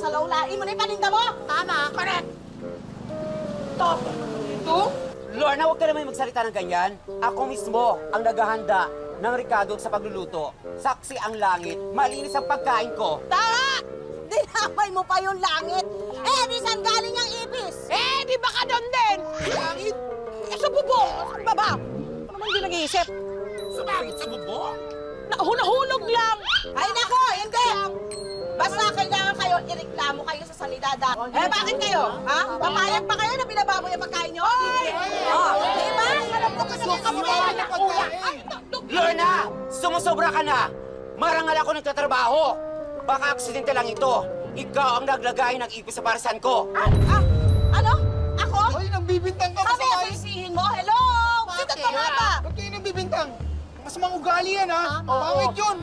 sa laulain mo na ipaninda mo! Tama. Correct! Stop! Ito? Lorna, huwag ka naman magsalita ng ganyan. Ako mismo ang naghahanda ng Ricardo sa pagluluto. Saksi ang langit, malinis ang pagkain ko. Tama! Dinamay mo pa yung langit! Eh, di saan galing ang ipis? Eh, di ba ka doon din? Langit? Eh, sa bubong! Sa baba! Ano naman hindi nag-iisip? Sumangit sa bubong? Nahulog lang! Ay, nako! Hindi! Basta kailangan kayo, ireklamo kayo sa sanidad. Eh, bakit kayo? Ha? Papayag pa kayo na binababoy ang pagkain nyo? Oh, di ba? Alam ko kasi kung kamuha na Lorna, sumusobra ka na. Marangal ako nagtatrabaho. Baka aksidente lang ito. Ikaw ang naglagay ng ipis sa parisan ko. Ano? Ako? Hoy, nagbibintang ka Kami ang sisihin mo? Hello? Sino ka nga ba? Ba't kayo nagbibintang? Mas ugali yan, ha? Pangit yun!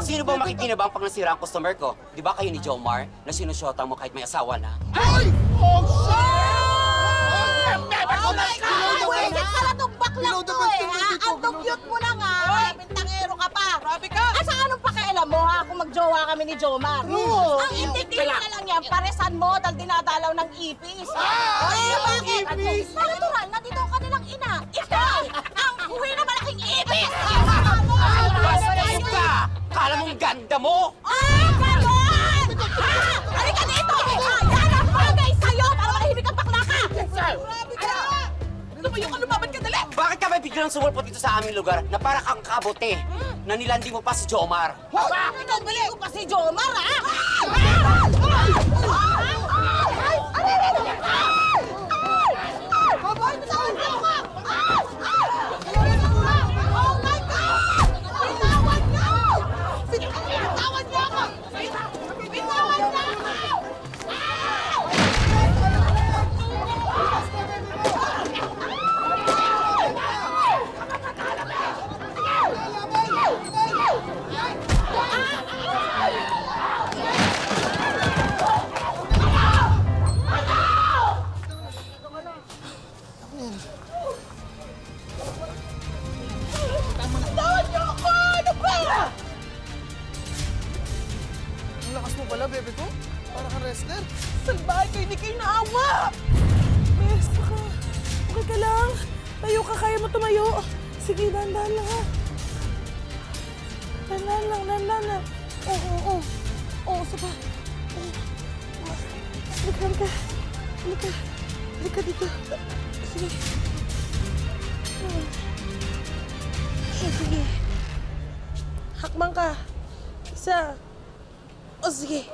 Sino bang makikinabang pag nasira ang customer ko? Di ba kayo ni Jomar na sinusyota mo kahit may asawa na? Hoy! Oh, shit! Oh my God! Wisit pala itong baklang to eh, ha? Ang dugyot mo lang, ha? Bintangero ka pa. Grabe ka! Asa anong pakialam mo, ha? Kung magjowa kami ni Jomar? Ang intindi na lang yan, paresan mo dahil dinadalaw ng ipis. Bakit? ipis! Natural, nandito ang kanilang ina. Ikaw! Ang huwi na malaking ipis! Bastos ka! Kala mong ganda mo? Ganon! Halika dito! Yan ang bagay sa'yo para manahimik ang bakla ka! Grabe ka! Lumayo ka, lumaban ka, dali! Bakit ka ba biglang sumulpot dito sa aming lugar na para kang kabote na nilanding mo pa si Jomar? Ikaw bali ko pa si Jomar, ha? Oh my God! Bitawan niyo! Bitawan niyo ako! Bitawan niyo ako! Bitawan niyo ako! Ano ba? Ang lakas mo pala, bebe ko. Para kang wrestler. Salbahay kayo, hindi kayo naawa! Besta ka. Okay ka lang. Tayo ka, kaya mo tumayo. Sige, dandan lang ha. Dandan lang. Oo. Oo, saba. Halika. Halika dito. Sige. Sige. Hakbang ka. Isa. O, sige.